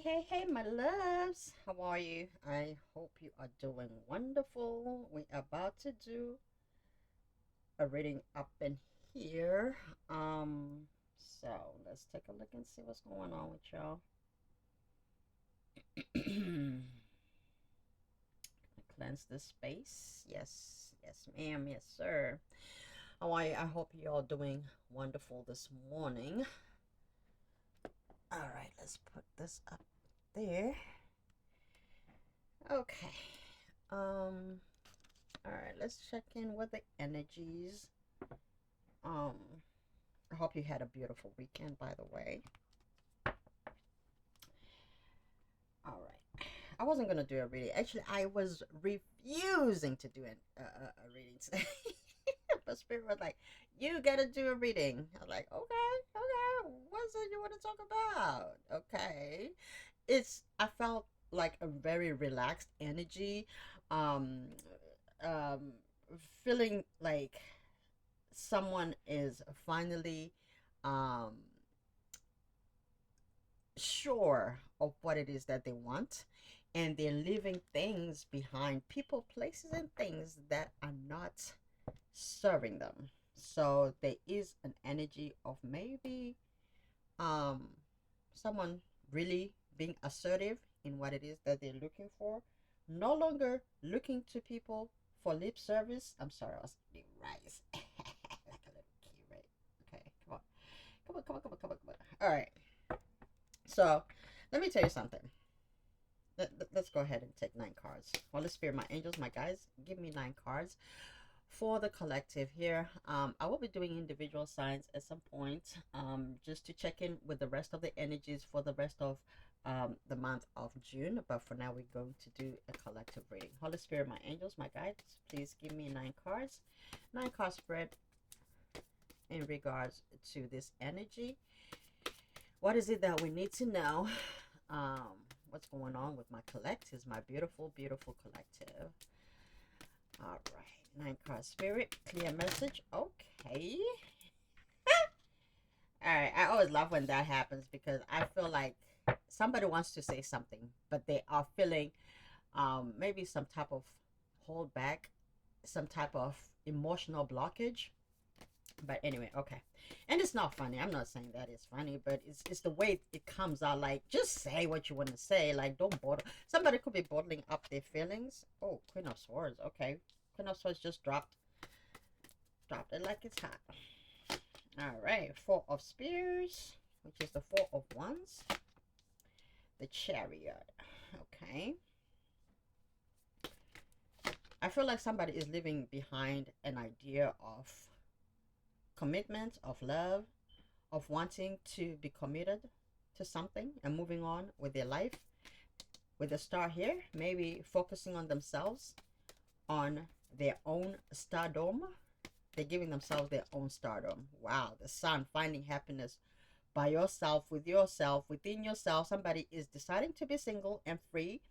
Hey, my loves. How are you? I hope you are doing wonderful. We're about to do a reading up in here. Um, so let's take a look and see what's going on with y'all. Cleanse the space. Yes, ma'am. Yes, sir. How are you? I hope you all doing wonderful this morning. All right, let's put this up there. Okay. Um, all right, let's check in with the energies. Um, I hope you had a beautiful weekend, by the way. All right. I wasn't gonna do a reading. Actually, I was refusing to do a reading today. But Spirit was like, "You gotta do a reading." I was like, "Okay. What's it you want to talk about?" Okay. I felt like a very relaxed energy. Um, um, Feeling like someone is finally um sure of what it is that they want, and they're leaving things behind, people, places, and things that are not serving them. So there is an energy of maybe um someone really being assertive in what it is that they're looking for, no longer looking to people for lip service. I'm sorry, I was eating rice like a little kid, right? Okay, come on. All right, so let me tell you something. Let's go ahead and take 9 cards. Holy Spirit, my angels, my guides, give me 9 cards for the collective here. I will be doing individual signs at some point, just to check in with the rest of the energies for the rest of the month of June. But for now, we're going to do a collective reading. Holy Spirit, my angels, my guides, please give me 9 cards. 9 card spread in regards to this energy. What is it that we need to know? What's going on with my collectives, my beautiful collective? All right, 9 card spirit, clear message. Okay. All right, I always love when that happens because I feel like somebody wants to say something, but they are feeling maybe some type of hold back, some type of emotional blockage. But anyway, okay. And it's not funny. I'm not saying that it's funny, but it's the way it comes out. Like, just say what you want to say. Like, don't bottle. Somebody could be bottling up their feelings. Oh, Queen of Swords. Okay. Queen of Swords just dropped it like it's hot. All right. Four of Spears, which is the Four of Wands. The Chariot. Okay. I feel like somebody is leaving behind an idea of commitment, of love, of wanting to be committed to something and moving on with their life. With a star here, maybe focusing on themselves, on their own stardom. They're giving themselves their own stardom. Wow, the sun, finding happiness by yourself, with yourself, within yourself. Somebody is deciding to be single and free.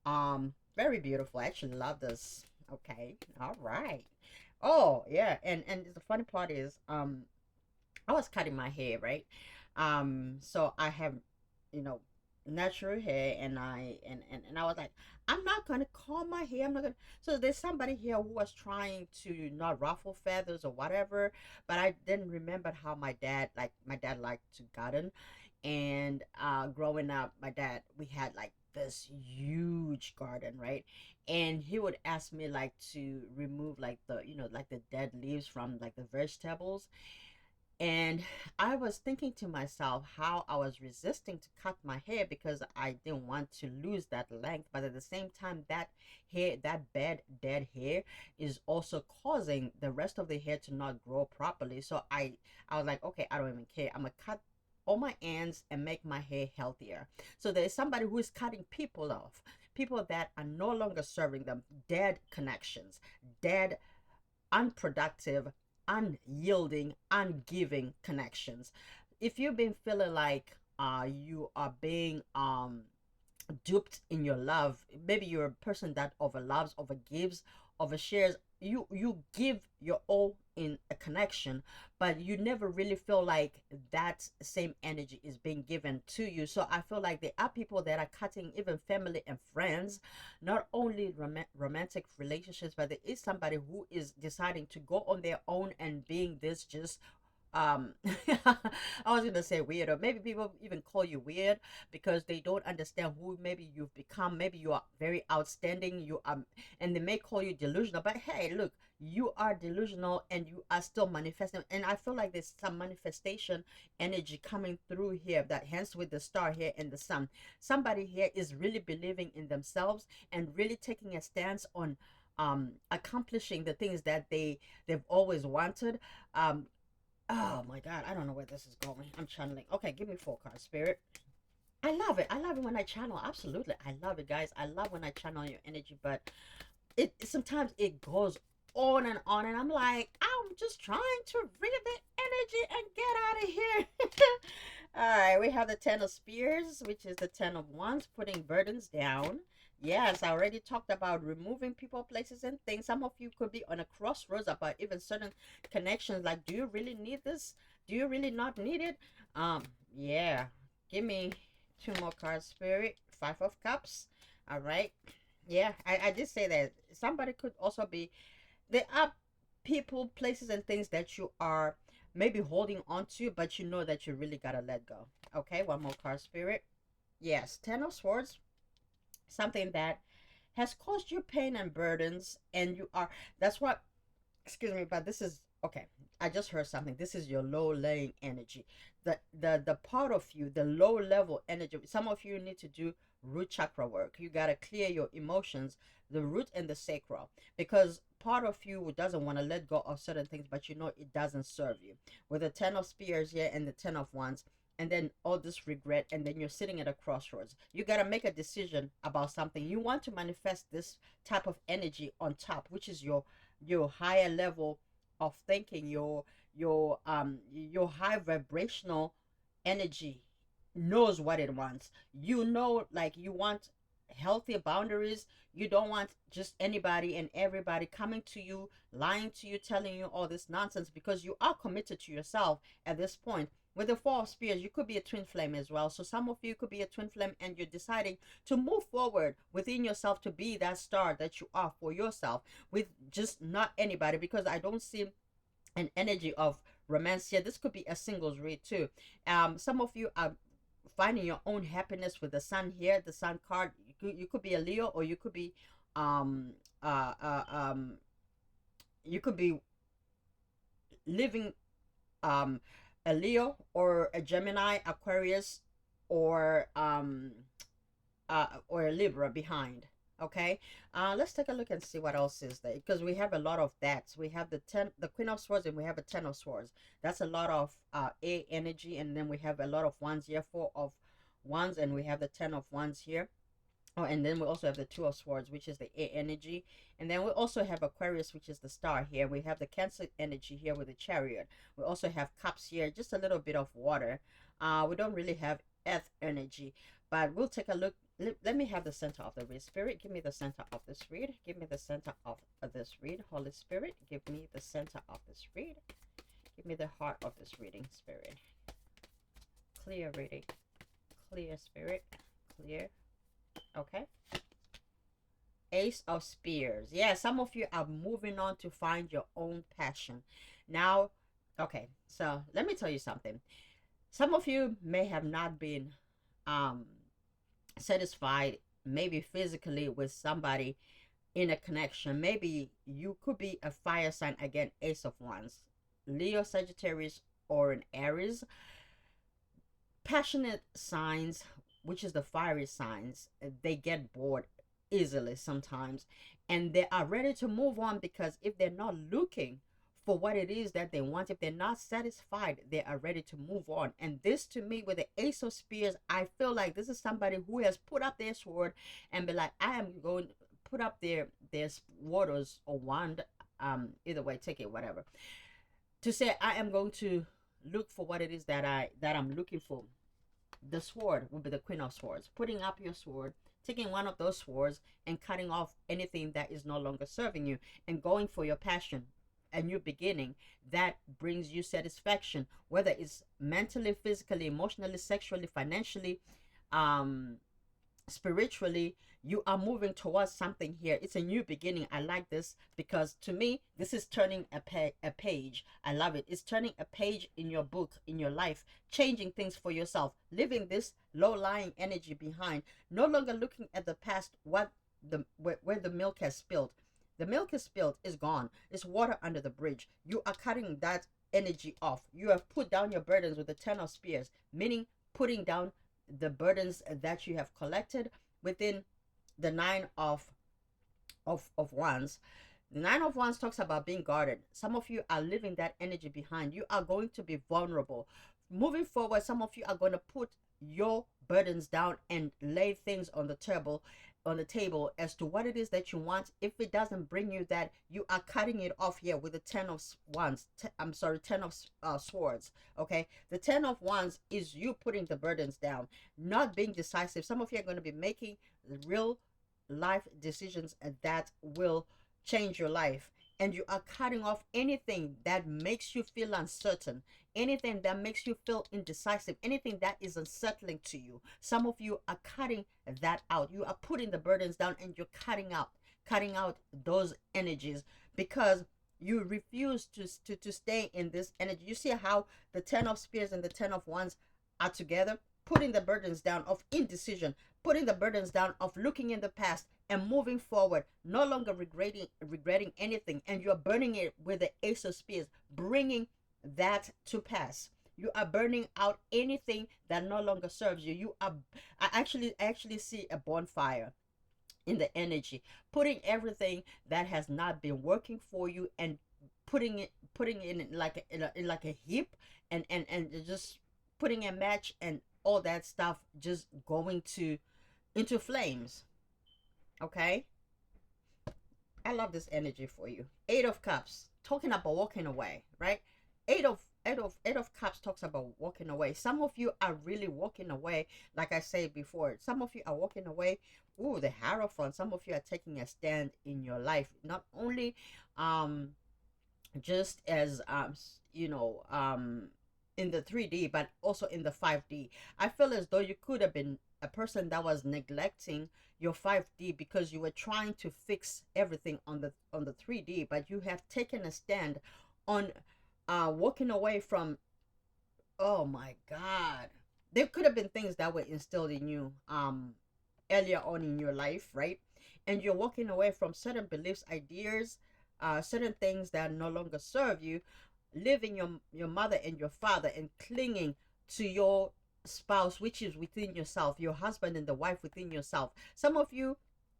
Very beautiful. I actually love this. Okay, all right. Oh yeah, and the funny part is, I was cutting my hair, right? So I have, you know, natural hair, and I was like, I'm not gonna comb my hair. I'm not gonna. So there's somebody here who was trying to not ruffle feathers or whatever, but I didn't remember how my dad liked to garden, and growing up, my dad, we had like this huge garden, right? And he would ask me like to remove like the, like the dead leaves from like the vegetables. And I was thinking to myself how I was resisting to cut my hair because I didn't want to lose that length. But at the same time, that hair, that bad dead hair, is also causing the rest of the hair to not grow properly. So I was like, okay, I don't even care. I'm gonna cut all my ends and make my hair healthier. So there's somebody who is cutting people off, people that are no longer serving them, dead connections, dead, unproductive, unyielding, ungiving connections. If you've been feeling like you are being duped in your love, maybe you're a person that overloves, overgives, overshares, you give your all in a connection, but you never really feel like that same energy is being given to you. So I feel like there are people that are cutting even family and friends, not only romantic relationships, but there is somebody who is deciding to go on their own and being this just I was gonna say weird, or maybe people even call you weird because they don't understand who maybe you've become. Maybe you are very outstanding, you and they may call you delusional, but hey, look, you are delusional and you are still manifesting. And I feel like there's some manifestation energy coming through here, that hence with the star here and the sun, somebody here is really believing in themselves and really taking a stance on accomplishing the things that they've always wanted. Oh my God, I don't know where this is going. I'm channeling. Okay, give me 4 cards, Spirit. I love it. I love it when I channel. Absolutely. I love it, guys. I love when I channel your energy, but it sometimes it goes on, and I'm like, I'm just trying to read the energy and get out of here. All right, we have the 10 of Spears, which is the 10 of Wands, putting burdens down. Yes, I already talked about removing people, places, and things. Some of you could be on a crossroads about even certain connections. Like, do you really need this? Do you really not need it? Yeah. Give me 2 more cards, Spirit. 5 of Cups. All right. Yeah, I did say that somebody could also be, there are people, places, and things that you are maybe holding on to, but you know that you really gotta let go. Okay, 1 more card, Spirit. Yes, 10 of Swords, something that has caused you pain and burdens, and you are, that's what, excuse me, but this is okay. I just heard something. This is your low laying energy, the part of you, the low level energy. Some of you need to do root chakra work. You got to clear your emotions, the root and the sacral, because part of you doesn't want to let go of certain things, but you know it doesn't serve you. With the 10 of Spears here and the 10 of Wands, and then all this regret, and then you're sitting at a crossroads. You got to make a decision about something. You want to manifest this type of energy on top, which is your higher level of thinking, your high vibrational energy knows what it wants. You know, like, you want healthy boundaries. You don't want just anybody and everybody coming to you, lying to you, telling you all this nonsense, because you are committed to yourself at this point. With the 4 of Spears, you could be a twin flame as well. So some of you could be a twin flame, and you're deciding to move forward within yourself to be that star that you are for yourself, with just not anybody, because I don't see an energy of romance here. This could be a singles read too. Some of you are finding your own happiness with the sun here, the sun card. You could be a Leo, or you could be um uh, uh um you could be living um a Leo or a Gemini, Aquarius, or a Libra behind. Okay, let's take a look and see what else is there, because we have a lot of that. We have the Queen of Swords, and we have a 10 of Swords. That's a lot of A energy, and then we have a lot of Wands here, 4 of Wands, and we have the 10 of Wands here. Oh, and then we also have the 2 of Swords, which is the A energy. And then we also have Aquarius, which is the star here. We have the Cancer energy here with the Chariot. We also have Cups here, just a little bit of water. We don't really have Earth energy, but we'll take a look. Let me have the center of the read. Spirit, give me the center of this read. Give me the center of this read. Holy Spirit, give me the center of this read. Give me the heart of this reading, Spirit. Clear reading. Clear, Spirit. Clear. Okay. Ace of Spears. Yeah, some of you are moving on to find your own passion. Now, okay, so let me tell you something. Some of you may have not been um satisfied, maybe physically, with somebody in a connection. Maybe you could be a fire sign, again, Ace of Wands, Leo, Sagittarius, or an Aries. Passionate signs, which is the fiery signs, they get bored easily sometimes, and they are ready to move on, because if they're not looking for what it is that they want, if they're not satisfied, they are ready to move on. And this, to me, with the Ace of Spears, I feel like this is somebody who has put up their sword and be like, I am going to put up their waters or wand, either way, take it, whatever, to say, I am going to look for what it is that I'm looking for. The sword will be the Queen of Swords. Putting up your sword, taking one of those swords and cutting off anything that is no longer serving you and going for your passion, a new beginning that brings you satisfaction, whether it's mentally, physically, emotionally, sexually, financially, um, spiritually. You are moving towards something here. It's a new beginning. I like this because to me this is turning a page. I love it. It's turning a page in your book, in your life, changing things for yourself, leaving this low-lying energy behind, no longer looking at the past, what the where the milk has spilled. The milk is spilled, is gone. It's water under the bridge. You are cutting that energy off. You have put down your burdens with the 10 of spears, meaning putting down the burdens that you have collected within the nine of wands. The nine of wands talks about being guarded. Some of you are leaving that energy behind. You are going to be vulnerable moving forward. Some of you are going to put your burdens down and lay things on the table as to what it is that you want. If it doesn't bring you that, you are cutting it off here with the 10 of wands. I'm sorry, 10 of swords. Okay, the 10 of wands is you putting the burdens down, not being decisive. Some of you are going to be making real life decisions that will change your life, and you are cutting off anything that makes you feel uncertain, anything that makes you feel indecisive, anything that is unsettling to you. Some of you are cutting that out. You are putting the burdens down and you're cutting out those energies because you refuse to stay in this energy. You see how the 10 of spears and the 10 of wands are together, putting the burdens down of indecision, putting the burdens down of looking in the past and moving forward, no longer regretting anything, and you're burning it with the ace of spears, bringing that to pass. You are burning out anything that no longer serves you. I actually see a bonfire in the energy, putting everything that has not been working for you and putting it in like a heap, and just putting a match and all that stuff just going to into flames. Okay, I love this energy for you. 8 of cups, talking about walking away, right? Eight of cups talks about walking away. Some of you are really walking away, like I said before. Some of you are walking away. Ooh, the Hierophant. Some of you are taking a stand in your life, not only um just as in the 3D, but also in the 5D. I feel as though you could have been a person that was neglecting your 5D because you were trying to fix everything on the 3D, but you have taken a stand on walking away from. Oh my God, there could have been things that were instilled in you earlier on in your life, right? And you're walking away from certain beliefs, ideas, certain things that no longer serve you, leaving your mother and your father and clinging to your spouse, which is within yourself, your husband and the wife within yourself. Some of you,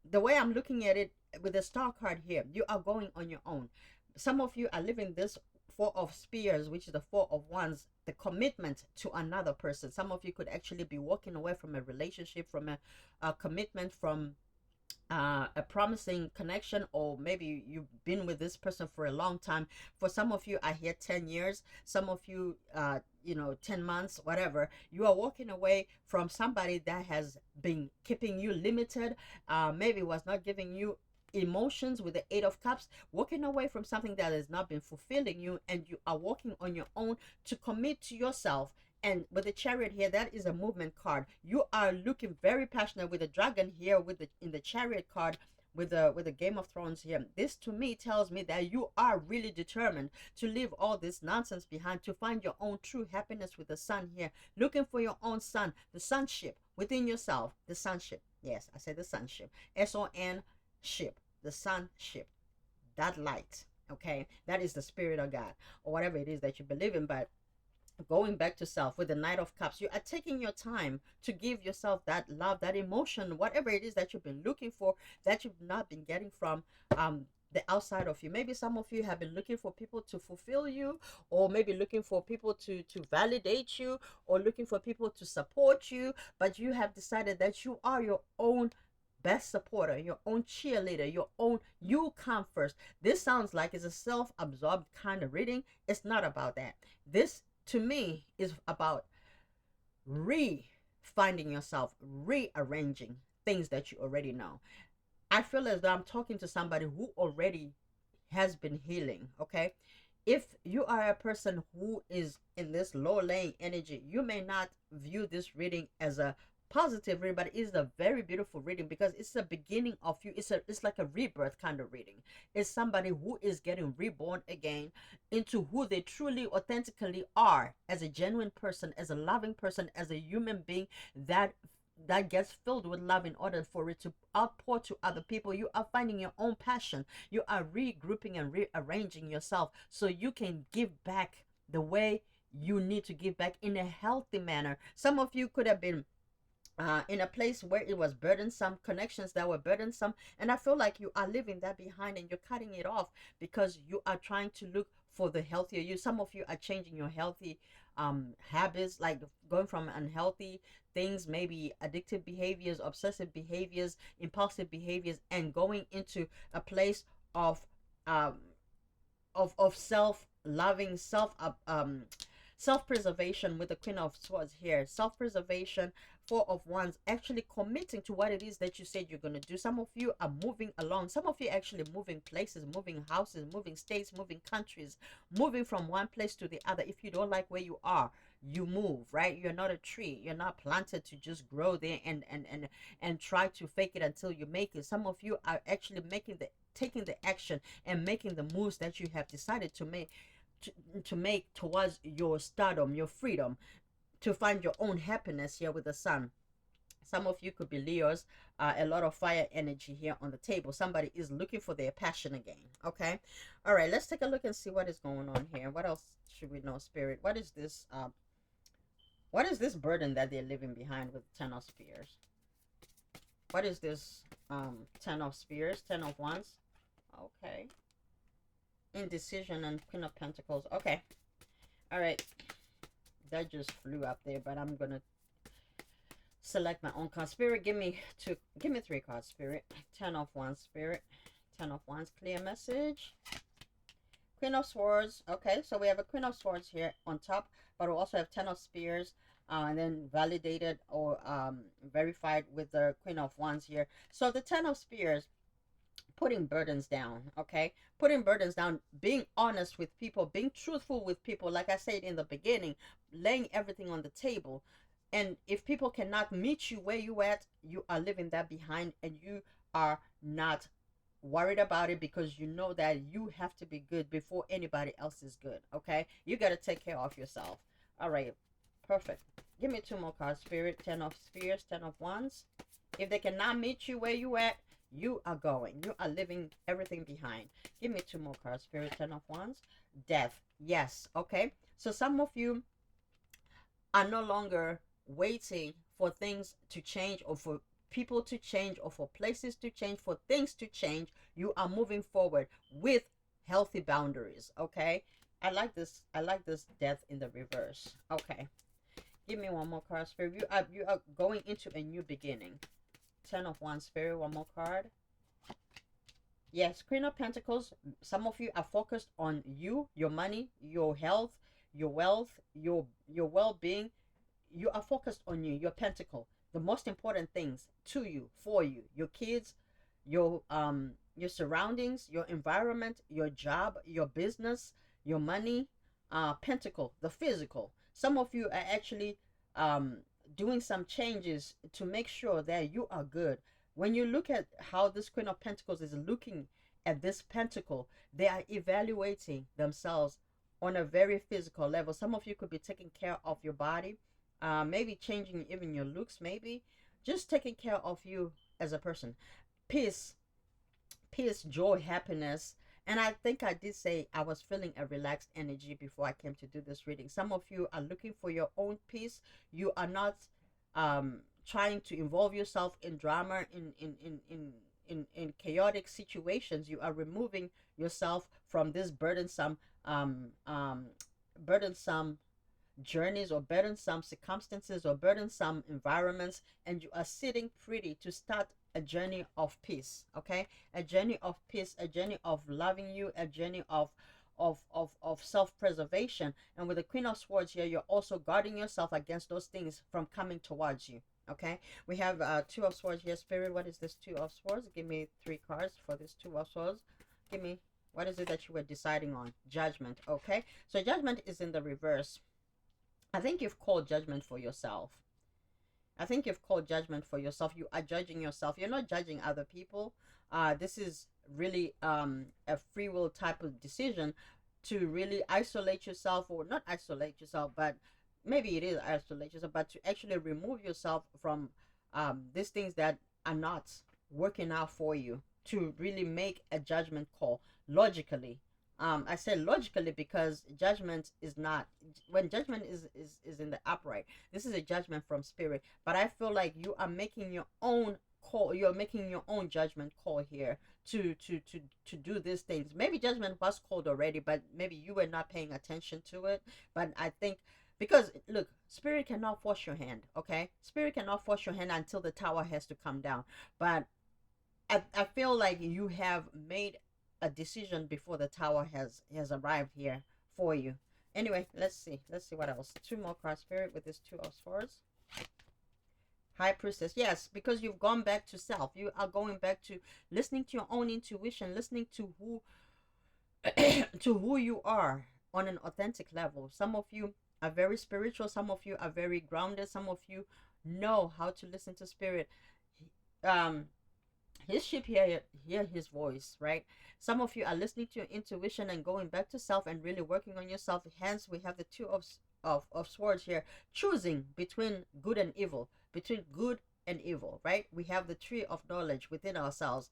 the way I'm looking at it with the star card here, you are going on your own. Some of you are living this 4 of spears, which is the 4 of wands, the commitment to another person. Some of you could actually be walking away from a relationship, from a commitment, from a promising connection, or maybe you've been with this person for a long time. For some of you, I hear 10 years. Some of you, 10 months, whatever. You are walking away from somebody that has been keeping you limited, maybe was not giving you emotions with the 8 of cups, walking away from something that has not been fulfilling you, and you are walking on your own to commit to yourself. And with the chariot here, that is a movement card. You are looking very passionate with the dragon here, with the in the chariot card, with the Game of Thrones here. This to me tells me that you are really determined to leave all this nonsense behind, to find your own true happiness with the sun here, looking for your own sun, the sonship within yourself. The sonship, yes, I said the sonship, S-O-N ship, the sonship, that light. Okay, that is the spirit of God, or whatever it is that you believe in. But going back to self with the Knight of Cups, you are taking your time to give yourself that love, that emotion, whatever it is that you've been looking for, that you've not been getting from the outside of you. Maybe some of you have been looking for people to fulfill you, or maybe looking for people to validate you, or looking for people to support you, but you have decided that you are your own best supporter, your own cheerleader, your own, you come first. This sounds like it's a self-absorbed kind of reading. It's not about that. This to me is about finding yourself rearranging things that you already know. I feel as though I'm talking to somebody who already has been healing, okay? If you are a person who is in this low laying energy, you may not view this reading as a positive reading, but it is a very beautiful reading because it's the beginning of you. It's like a rebirth kind of reading. It's somebody who is getting reborn again into who they truly authentically are as a genuine person, as a loving person, as a human being that gets filled with love in order for it to outpour to other people. You are finding your own passion. You are regrouping and rearranging yourself so you can give back the way you need to give back in a healthy manner. Some of you could have been in a place where it was burdensome, connections that were burdensome, and I feel like you are leaving that behind and you're cutting it off because you are trying to look for the healthier you. Some of you are changing your healthy habits, like going from unhealthy things, maybe addictive behaviors, obsessive behaviors, impulsive behaviors, and going into a place of um self loving, self preservation with the Queen of Swords here. Self preservation, Four of Wands, actually committing to what it is that you said you're going to do. Some of you are moving along. Some of you actually moving places, moving houses, moving states, moving countries, moving from one place to the other. If you don't like where you are, you move, right? You're not a tree. You're not planted to just grow there and try to fake it until you make it. Some of you are actually taking the action and making the moves that you have decided to make, to make towards your stardom, your freedom, to find your own happiness here with the sun. Some of you could be Leos. A lot of fire energy here on the table. Somebody is looking for their passion again. Okay. All right. Let's take a look and see what is going on here. What else should we know, Spirit? What is this? What is this burden that they're leaving behind with Ten of Spears? What is this? Ten of Spears, Ten of Wands. Okay. Indecision and Queen of Pentacles. Okay. All right. That just flew up there, but I'm gonna select my own card. Spirit, give me three cards, Spirit. Ten of Wands, Spirit. Ten of Wands, clear message. Queen of Swords. Okay, so we have a Queen of Swords here on top, but we also have Ten of Spears, and then validated or verified with the Queen of Wands here. So the Ten of Spears, putting burdens down, okay? Putting burdens down, being honest with people, being truthful with people, like I said in the beginning, laying everything on the table. And if people cannot meet you where you at, you are leaving that behind and you are not worried about it because you know that you have to be good before anybody else is good, okay? You got to take care of yourself. All right, perfect. Give me two more cards, Spirit. Ten of Spears, Ten of Wands. If they cannot meet you where you at, you are going. You are leaving everything behind. Give me two more cards, Spirit. Ten of Wands. Death. Yes. Okay. So some of you are no longer waiting for things to change or for people to change or for places to change, for things to change. You are moving forward with healthy boundaries. Okay. I like this. I like this death in the reverse. Okay. Give me one more card, Spirit. You are going into a new beginning. Ten of Wands, Spirit. One more card. Yes, Queen of Pentacles. Some of you are focused on you, your money, your health, your wealth, your well-being. You are focused on you, your pentacle. The most important things to you, for you, your kids, your surroundings, your environment, your job, your business, your money, pentacle, the physical. Some of you are actually doing some changes to make sure that you are good. When you look at how this Queen of Pentacles is looking at this pentacle, they are evaluating themselves on a very physical level. Some of you could be taking care of your body, maybe changing even your looks, maybe just taking care of you as a person. Peace, joy, happiness. And I think I did say I was feeling a relaxed energy before I came to do this reading. Some of you are looking for your own peace. You are not trying to involve yourself in drama, in chaotic situations. You are removing yourself from this burdensome journeys or burdensome circumstances or burdensome environments, and you are sitting pretty to start a journey of peace. Okay, a journey of peace, a journey of loving you, a journey of self-preservation. And with the Queen of Swords here, you're also guarding yourself against those things from coming towards you. Okay, we have two of swords here. Spirit, what is this two of swords? Give me three cards for this two of swords. Give me, what is it that you were deciding on? Judgment. Okay, so judgment is in the reverse. I think you've called judgment for yourself. I think you've called judgment for yourself. You are judging yourself. You're not judging other people. This is really a free will type of decision to really isolate yourself, or not isolate yourself, but maybe it is isolate yourself, but to actually remove yourself from these things that are not working out for you, to really make a judgment call logically. I say logically because judgment is not, when judgment is in the upright, this is a judgment from spirit, but I feel like you are making your own call. You're making your own judgment call here to do these things. Maybe judgment was called already, but maybe you were not paying attention to it. But I think, because look, spirit cannot force your hand. Okay, spirit cannot force your hand until the tower has to come down. But I feel like you have made a decision before the tower has arrived here for you. Anyway, let's see what else. Two more cards, spirit, with this two of swords. High priestess. Yes, because you've gone back to self. You are going back to listening to your own intuition, listening to who to who you are on an authentic level. Some of you are very spiritual, some of you are very grounded, some of you know how to listen to spirit. um his sheep hear his voice, right? Some of you are listening to your intuition and going back to self and really working on yourself. Hence we have the two of swords here, choosing between good and evil, between good and evil, right? We have the tree of knowledge within ourselves,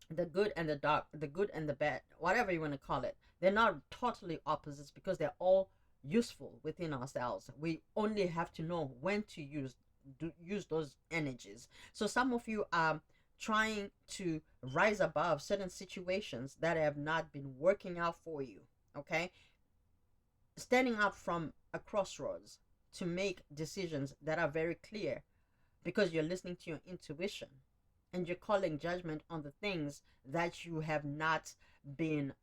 the good and the dark, the good and the bad, whatever you want to call it. They're not totally opposites because they're all useful within ourselves. We only have to know when to use those energies. So some of you are trying to rise above certain situations that have not been working out for you. Okay, standing up from a crossroads to make decisions that are very clear because you're listening to your intuition, and you're calling judgment on the things that you have not been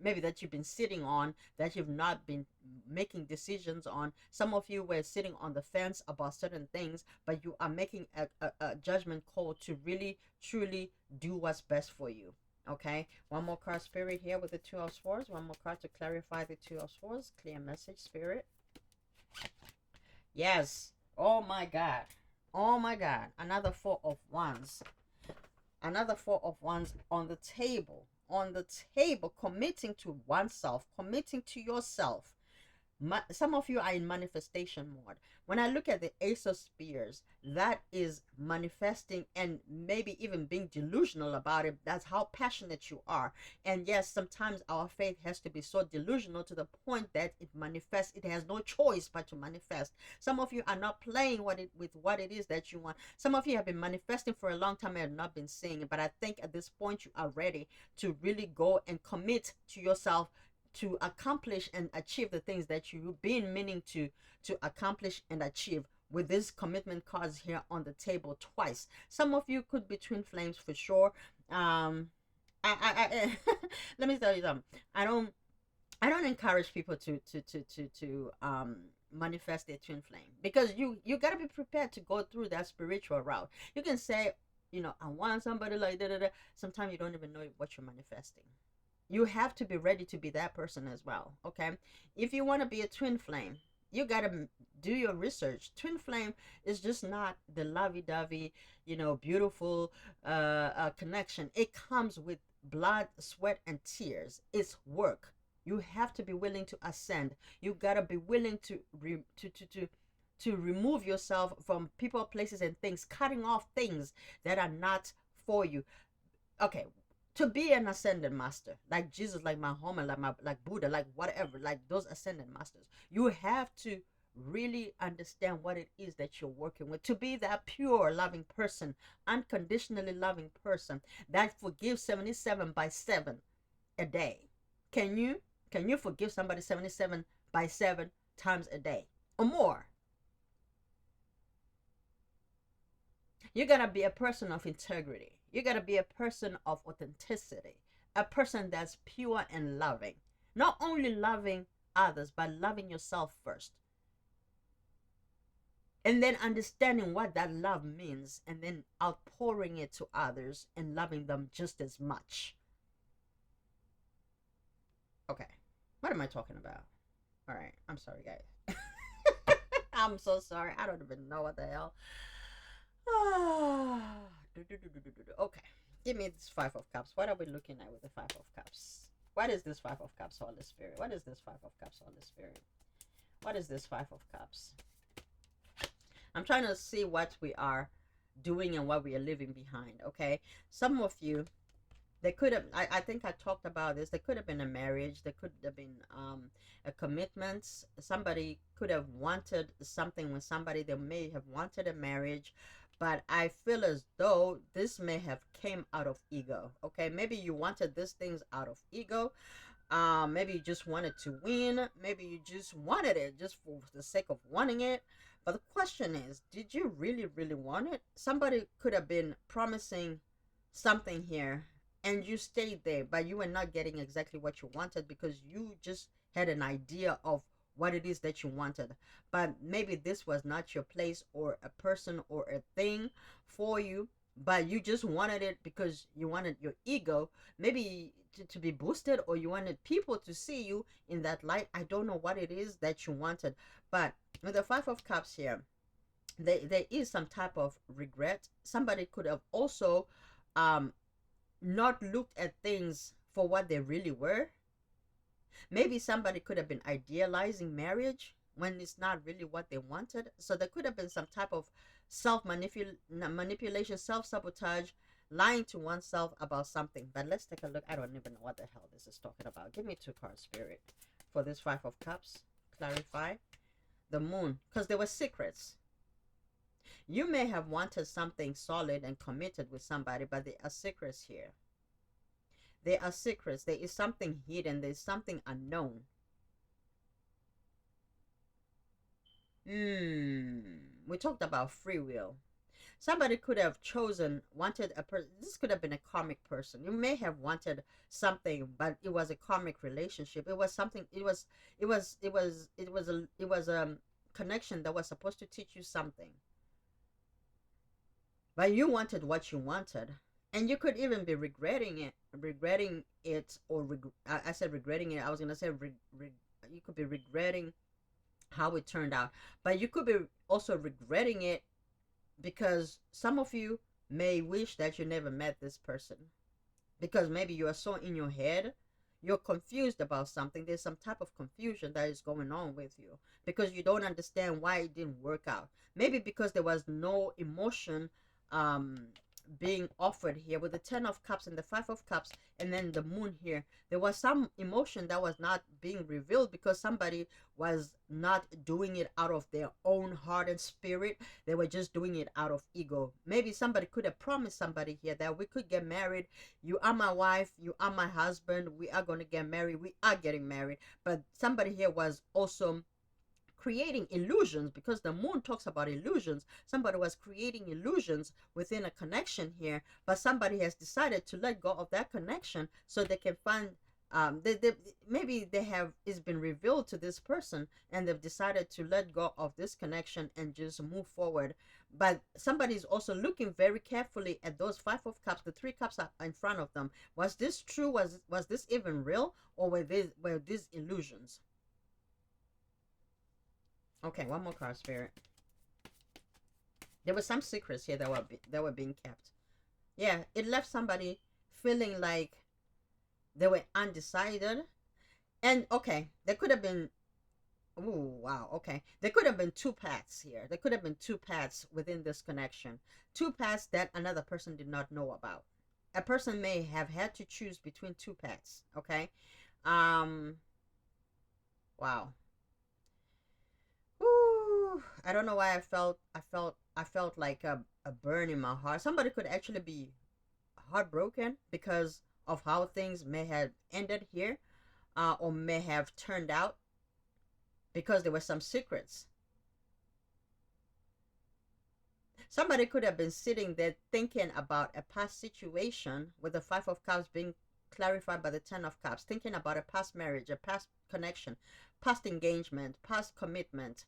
maybe that you've been sitting on, that you've not been making decisions on. Some of you were sitting on the fence about certain things, but you are making a judgment call to really truly do what's best for you. Okay, one more card, spirit, here with the two of swords. One more card to clarify the two of swords. Clear message, spirit. Yes. Oh my god. Oh my god. Another four of wands. Another four of wands on the table. On the table, committing to oneself, committing to yourself. Some of you are in manifestation mode. When I look at the Ace of Spears, that is manifesting and maybe even being delusional about it. That's how passionate you are. And yes, sometimes our faith has to be so delusional to the point that it manifests. It has no choice but to manifest. Some of you are not playing with what it is that you want. Some of you have been manifesting for a long time and have not been seeing it. But I think at this point you are ready to really go and commit to yourself to accomplish and achieve the things that you've been meaning to accomplish and achieve, with these commitment cards here on the table twice. Some of you could be twin flames for sure. I let me tell you something. I don't encourage people to manifest their twin flame, because you got to be prepared to go through that spiritual route. You can say, I want somebody like that. Sometimes you don't even know what you're manifesting. You have to be ready to be that person as well. Okay, if you want to be a twin flame, you got to do your research. Twin flame is just not the lovey-dovey, beautiful connection. It comes with blood, sweat, and tears. It's work. You have to be willing to ascend. You got to be willing to remove yourself from people, places, and things, cutting off things that are not for you. Okay, to be an ascended master, like Jesus, like Muhammad, like Buddha, like whatever, like those ascended masters, you have to really understand what it is that you're working with. To be that pure, loving person, unconditionally loving person that forgives 77 by 7 a day. Can you forgive somebody 77 by 7 times a day or more? You gotta be a person of integrity. You gotta be a person of authenticity, a person that's pure and loving. Not only loving others, but loving yourself first. and then understanding what that love means, and then outpouring it to others and loving them just as much. Okay, what am I talking about? All right, I'm sorry, guys. I'm so sorry. I don't even know what the hell. Okay, give me this Five of Cups. What are we looking at with the Five of Cups? What is this Five of Cups, Holy Spirit? What is this Five of Cups, Holy Spirit? What is this Five of Cups? I'm trying to see what we are doing and what we are leaving behind, okay? Some of you, they could have, I think I talked about this, there could have been a marriage, there could have been a commitment. Somebody could have wanted something with somebody, they may have wanted a marriage, but I feel as though this may have came out of ego, okay? Maybe you wanted these things out of ego. Maybe you just wanted to win. Maybe you just wanted it just for the sake of wanting it. But the question is, did you really, really want it? Somebody could have been promising something here and you stayed there, but you were not getting exactly what you wanted because you just had an idea of what it is that you wanted. But maybe this was not your place or a person or a thing for you, but you just wanted it because you wanted your ego maybe to be boosted, or you wanted people to see you in that light. I don't know what it is that you wanted, but with the Five of Cups here, there is some type of regret. Somebody could have also not looked at things for what they really were. Maybe somebody could have been idealizing marriage when it's not really what they wanted. So there could have been some type of manipulation, self-sabotage, lying to oneself about something. But let's take a look. I don't even know what the hell this is talking about. Give me two cards, Spirit, for this Five of Cups. Clarify. The Moon, because there were secrets. You may have wanted something solid and committed with somebody, but there are secrets here. There are secrets. There is something hidden. There is something unknown. We talked about free will. Somebody could have wanted a person. This could have been a karmic person. You may have wanted something, but it was a karmic relationship. It was something. It was a connection that was supposed to teach you something. But you wanted what you wanted, and you could even be regretting it, or I said regretting it. I was gonna say you could be regretting how it turned out, but you could be also regretting it because some of you may wish that you never met this person, because maybe you are so in your head, you're confused about something. There's some type of confusion that is going on with you because you don't understand why it didn't work out. Maybe because there was no emotion being offered here with the Ten of Cups and the Five of Cups, and then the Moon here. There was some emotion that was not being revealed because somebody was not doing it out of their own heart and spirit. They were just doing it out of ego. Maybe somebody could have promised somebody here that we could get married. You are my wife, you are my husband, we are going to get married, we are getting married. But somebody here was also creating illusions, because the Moon talks about illusions. Somebody was creating illusions within a connection here, but somebody has decided to let go of that connection so they can find maybe it's been revealed to this person and they've decided to let go of this connection and just move forward. But somebody's also looking very carefully at those Five of Cups. The Three Cups are in front of them. Was this true? Was this even real, or were these illusions? Okay, one more card, Spirit. There were some secrets here that were being kept. Yeah, it left somebody feeling like they were undecided. And okay, there could have been, oh wow, okay, there could have been two paths here. There could have been two paths within this connection. Two paths that another person did not know about. A person may have had to choose between two paths. Okay, wow. Ooh, I don't know why I felt like a burn in my heart. Somebody could actually be heartbroken because of how things may have ended here, or may have turned out, because there were some secrets. Somebody could have been sitting there thinking about a past situation, with the Five of Cups being clarified by the Ten of Cups, thinking about a past marriage, a past connection, past engagement, past commitment.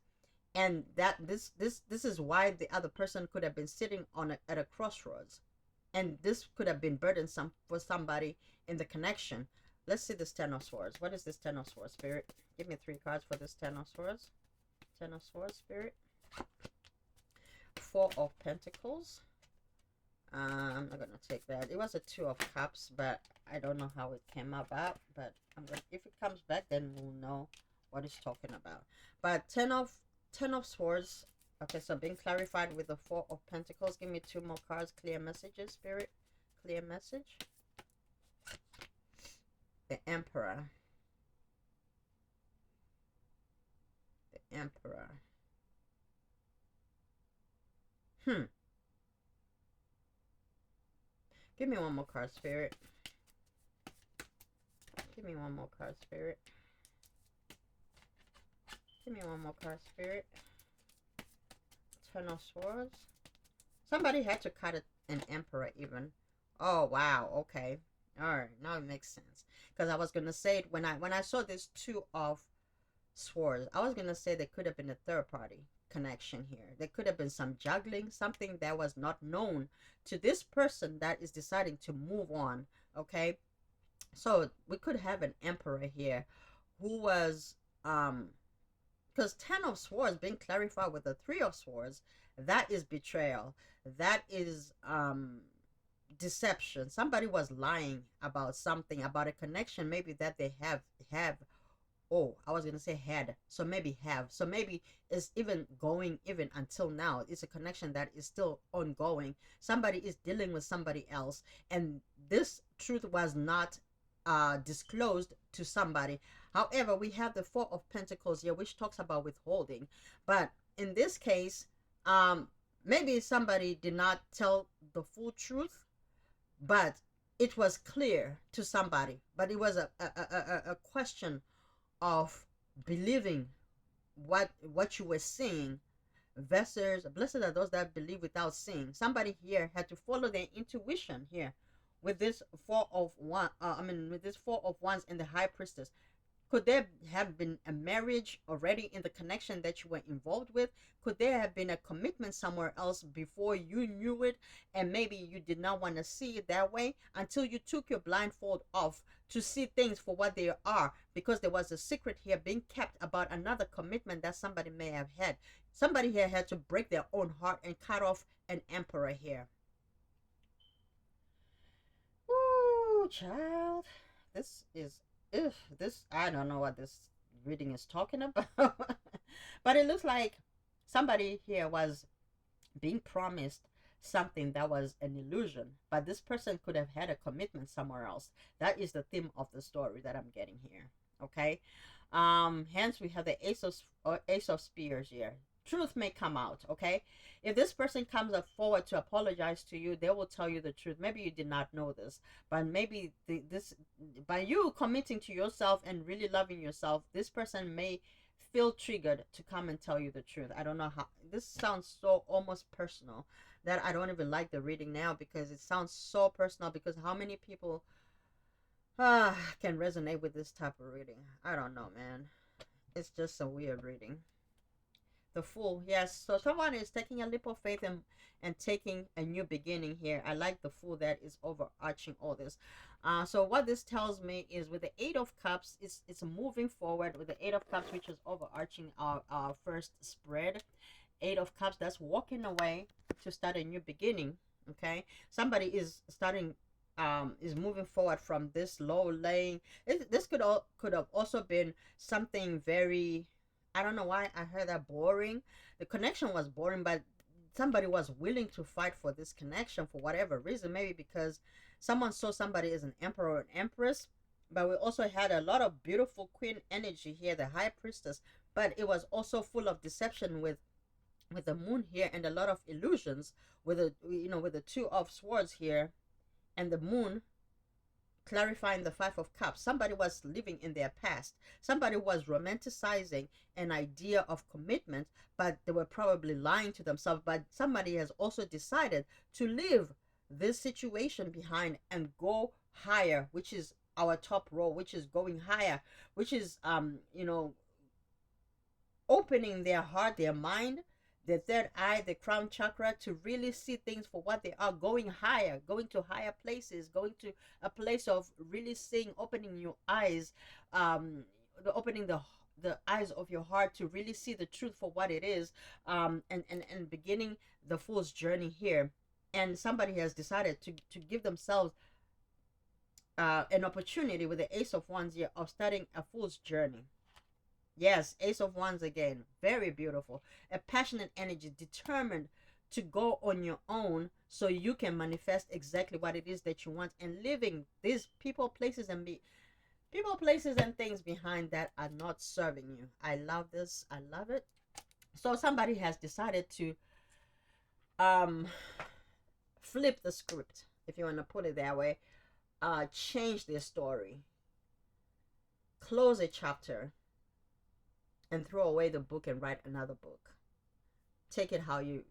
And that this is why the other person could have been sitting at a crossroads, and this could have been burdensome for somebody in the connection. Let's see this Ten of Swords. What is this Ten of Swords, Spirit? Give me 3 cards for this Ten of Swords. Ten of Swords, Spirit. Four of Pentacles. I'm not gonna take that. It was a Two of Cups, but I don't know how it came about. But if it comes back, then we'll know what it's talking about. But Ten of Swords. Okay, so being clarified with the Four of Pentacles. Give me 2 more cards. Clear messages, Spirit. Clear message. The Emperor. The Emperor. Give me 1 more card, Spirit. Give me 1 more card, Spirit. Give me 1 more card, Spirit. Ten of Swords. Somebody had to cut an Emperor even. Oh, wow. Okay. All right. Now it makes sense. Because I was going to say it when I saw this Two of Swords, I was going to say there could have been a third party connection here. There could have been some juggling, something that was not known to this person that is deciding to move on. Okay. So we could have an Emperor here who was because Ten of Swords being clarified with the Three of Swords, that is betrayal. That is deception. Somebody was lying about something, about a connection maybe that they have. Oh, I was going to say had. So maybe have. So maybe it's even going even until now. It's a connection that is still ongoing. Somebody is dealing with somebody else. And this truth was not disclosed to somebody. However, we have the Four of Pentacles here, which talks about withholding. But in this case, maybe somebody did not tell the full truth, but it was clear to somebody. But it was a question of believing what you were seeing versus blessed are those that believe without seeing. Somebody here had to follow their intuition here with this Four of Wands and the High Priestess. Could there have been a marriage already in the connection that you were involved with? Could there have been a commitment somewhere else before you knew it, and maybe you did not want to see it that way until you took your blindfold off to see things for what they are, because there was a secret here being kept about another commitment that somebody may have had. Somebody here had to break their own heart and cut off an Emperor here. Ooh, child. This is I don't know what this reading is talking about. But it looks like somebody here was being promised something that was an illusion, but this person could have had a commitment somewhere else. That is the theme of the story that I'm getting here. Okay. Hence we have the Ace of Spears here. Truth may come out. Okay, if this person comes up forward to apologize to you, they will tell you the truth. Maybe you did not know this, but maybe this by you committing to yourself and really loving yourself, this person may feel triggered to come and tell you the truth. I don't know how this sounds so almost personal that I don't even like the reading now, because it sounds so personal. Because how many people can resonate with this type of reading? I don't know, man. It's just a weird reading. The Fool, yes. So someone is taking a leap of faith and taking a new beginning here. I like the Fool that is overarching all this. So what this tells me is with the Eight of Cups, it's moving forward with the Eight of Cups, which is overarching our first spread. Eight of Cups, that's walking away to start a new beginning. Okay, somebody is starting is moving forward from this low laying. This could have also been something very, I don't know why I heard that boring. The connection was boring, but somebody was willing to fight for this connection for whatever reason. Maybe because someone saw somebody as an emperor or an empress. But we also had a lot of beautiful queen energy here, the High Priestess. But it was also full of deception with the moon here, and a lot of illusions with the Two of Swords here and the moon clarifying the Five of Cups. Somebody was living in their past. Somebody was romanticizing an idea of commitment, but they were probably lying to themselves. But somebody has also decided to leave this situation behind and go higher, which is our top role, which is going higher, which is opening their heart, their mind, the third eye, the crown chakra, to really see things for what they are, going higher, going to higher places, going to a place of really seeing, opening your eyes, opening the eyes of your heart to really see the truth for what it is, and beginning the fool's journey here. And somebody has decided to give themselves an opportunity with the Ace of Wands here of starting a fool's journey. Yes, Ace of Wands again. Very beautiful. A passionate energy, determined to go on your own so you can manifest exactly what it is that you want, and living these people, places, and things behind that are not serving you. I love this. I love it. So somebody has decided to um flip the script, if you want to put it that way, change their story, close a chapter, and throw away the book and write another book. Take it how you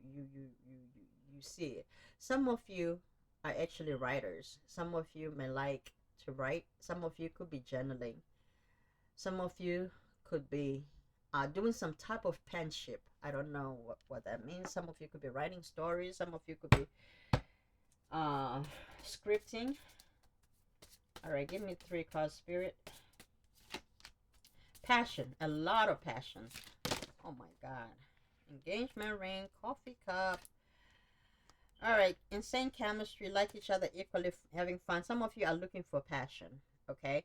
see it. Some of you are actually writers. Some of you may like to write. Some of you could be journaling. Some of you could be doing some type of penship. I don't know what that means. Some of you could be writing stories. Some of you could be scripting. All right, give me 3 cards, Spirit. Passion, a lot of passion. Oh my God. Engagement ring, coffee cup. All right, insane chemistry, like each other equally, having fun. Some of you are looking for passion, okay?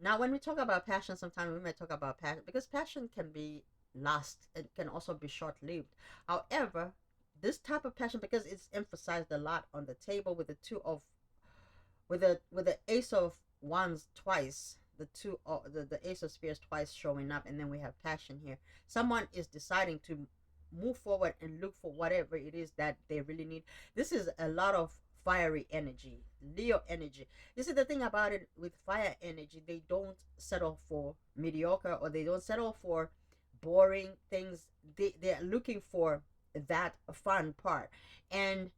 Now, when we talk about passion, sometimes we may talk about passion, because passion can be lost. It can also be short-lived. However, this type of passion, because it's emphasized a lot on the table with the Ace of Wands twice, the Ace of Spears twice showing up, and then we have passion here. Someone is deciding to move forward and look for whatever it is that they really need. This is a lot of fiery energy, Leo energy. This is the thing about it with fire energy. They don't settle for mediocre, or they don't settle for boring things. They're looking for that fun part. And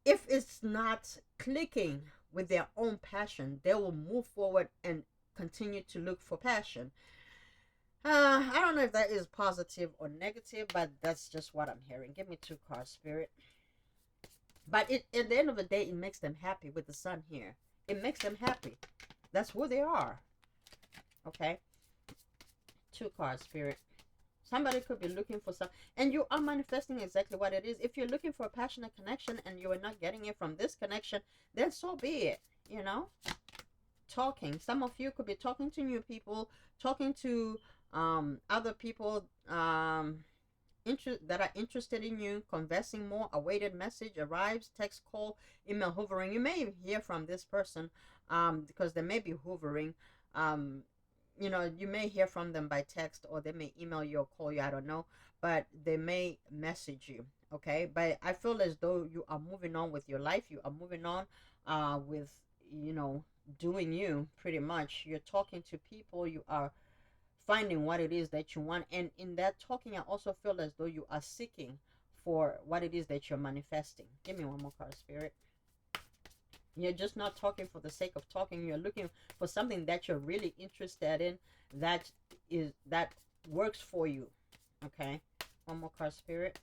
if it's not clicking with their own passion, they will move forward and continue to look for passion. I don't know if that is positive or negative, but that's just what I'm hearing. Give me 2 cards, Spirit. But at the end of the day, it makes them happy with the sun here. It makes them happy. That's who they are. Okay? 2 cards, Spirit. Somebody could be looking for some, and you are manifesting exactly what it is. If you're looking for a passionate connection and you are not getting it from this connection, then so be it, you know? Talking. Some of you could be talking to new people, talking to other people that are interested in you, conversing more. Awaited message arrives, text, call, email, hovering. You may hear from this person because they may be hovering. You know, you may hear from them by text, or they may email you or call you, I don't know, but they may message you, okay? But I feel as though you are moving on with your life. You are moving on with, you know, doing you, pretty much. You're talking to people. You are finding what it is that you want. And in that talking, I also feel as though you are seeking for what it is that you're manifesting. Give me 1 more card, Spirit. You're just not talking for the sake of talking. You're looking for something that you're really interested in, that works for you. Okay. 1 more card, Spirit.